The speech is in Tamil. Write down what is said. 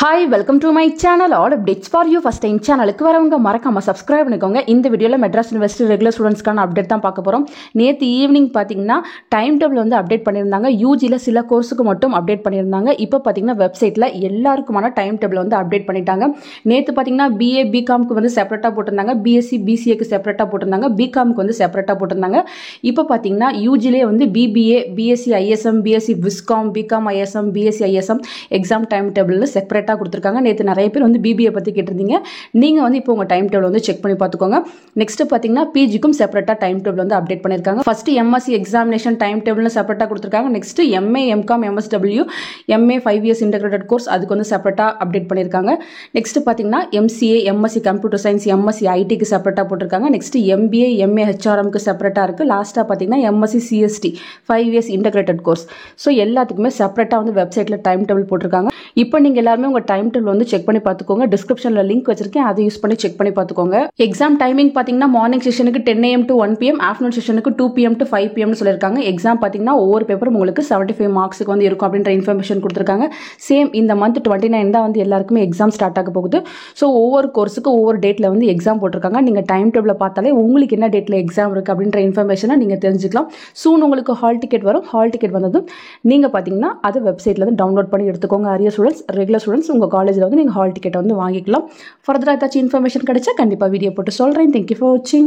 Hi, welcome to my channel. All updates for you. First time channel க்கு வரவங்க மறக்காம subscribe பண்ணிக்கோங்க. இந்த வீடியோல மெட்ராஸ் யுனிவர்சிட்டி ரெகுலர் ஸ்டூடண்ட்ஸ்க்கான அப்டேட் தான் பார்க்க போறோம். நேத்து ஈவினிங் பாத்தீங்கன்னா டைம் டேபிள் வந்து அப்டேட் பண்ணிருந்தாங்க. யூஜில சில கோர்ஸுக்கு மட்டும் அப்டேட் பண்ணிருந்தாங்க. இப்போ பாத்தீங்கன்னா வெப்சைட்ல எல்லாருக்குமான டைம் டேபிள் வந்து அப்டேட் பண்ணிட்டாங்க. நேத்து பாத்தீங்கன்னா BA BComக்கு வந்து செப்பரேட்டா போட்டிருந்தாங்க. BSc BCAக்கு செப்பரேட்டா போட்டிருந்தாங்க. BComக்கு வந்து செப்பரேட்டா போட்டிருந்தாங்க. இப்போ பாத்தீங்கன்னா யூஜிலே வந்து BBA BSc ISM BSc Viscom BCom ISM BSc ISM exam time டேபிள்னு செப்பரேட் கொடுத்திருக்காங்க. நேத்து நிறைய பேர் வந்து BBA பத்தி கேட்டிருந்தீங்க. நீங்க வந்து இப்போ உங்க டைம் டேபிள் வந்து செக் பண்ணி பாத்துக்கோங்க. நெக்ஸ்ட் பாத்தீங்கன்னா PGக்கும் செப்பரேட்டா டைம் டேபிள் வந்து அப்டேட் பண்ணிருக்காங்க. ஃபர்ஸ்ட் MSc எக்ஸாமினேஷன் டைம் டேபிள்னு செப்பரேட்டா கொடுத்திருக்காங்க. Next MA MCom MSW MA 5 years integrated course அதுக்கு வந்து செப்பரேட்டா அப்டேட் பண்ணிருக்காங்க. நெக்ஸ்ட் பாத்தீங்கன்னா MCA MSc computer science MSc ITக்கு செப்பரேட்டா போட்டிருக்காங்க. நெக்ஸ்ட் MBA MA HRMக்கு செப்பரேட்டா இருக்கு. லாஸ்டா பாத்தீங்கன்னா MSc CST 5 years integrated course. So எல்லாத்துக்குமே செப்பரேட்டா வந்து வெப்சைட்ல டைம் டேபிள் போட்டிருக்காங்க. இப்போ நீங்க எல்லாரும் உங்க டைம் டேபிள் வந்து செக் பண்ணி பாத்துக்கோங்க. டிஸ்கிரிப்ஷன்ல லிங்க் வச்சிருக்கேன், அதை யூஸ் பண்ணி செக் பண்ணி பாத்துக்கோங்க. எக்ஸாம் டைமிங் பாத்தீங்கன்னா மார்னிங் செஷனுக்கு 10 AM to 1 PM, ஆஃப்டர்நூன் செஷனுக்கு 2 PM to 5 PM சொல்லிருக்காங்க. எக்ஸாம் பாத்தீங்கன்னா ஒவ்வொரு பேப்பரும் உங்களுக்கு 75 மார்க்ஸ்க்கு வந்து இருக்கும் அப்படின்ற இன்ஃபர்மேஷன் கொடுத்திருக்காங்க. சேம் இந்த மந்த் 29 தான் வந்து எல்லாருக்குமே எக்ஸாம் ஸ்டார்ட் ஆக போகுது. ஸோ ஒவ்வொரு கோர்ஸுக்கு ஒவ்வொரு டேட்ல வந்து எக்ஸாம் போட்டிருக்காங்க. நீங்க டைம் டேபிள பார்த்தாலே உங்களுக்கு என்ன டேட்ல எக்ஸாம் இருக்கு அப்படின்ற இன்ஃபர்மேஷனை நீங்க தெரிஞ்சுக்கலாம். சூன் உங்களுக்கு ஹால் டிக்கெட் வரும். ஹால் டிக்கெட் வந்ததும் நீங்க பாத்தீங்கன்னா அது வெப்சைட்ல இருந்து டவுன்லோட் பண்ணி எடுத்துக்கோங்க. அரியர் ஸ்டூடெண்ட்ஸ் ரெகுலர் ஸ்டூடெண்ட்ஸ் உங்க காலேஜ்ல வந்து நீங்க ஹால் டிக்கெட் வந்து வாங்கிக்கலாம். ஃபர்தரா ஏதாச்சும் இன்ஃபர்மேஷன் கிடைச்சா கண்டிப்பா வீடியோ போட்டு சொல்றேன். Thank you for watching.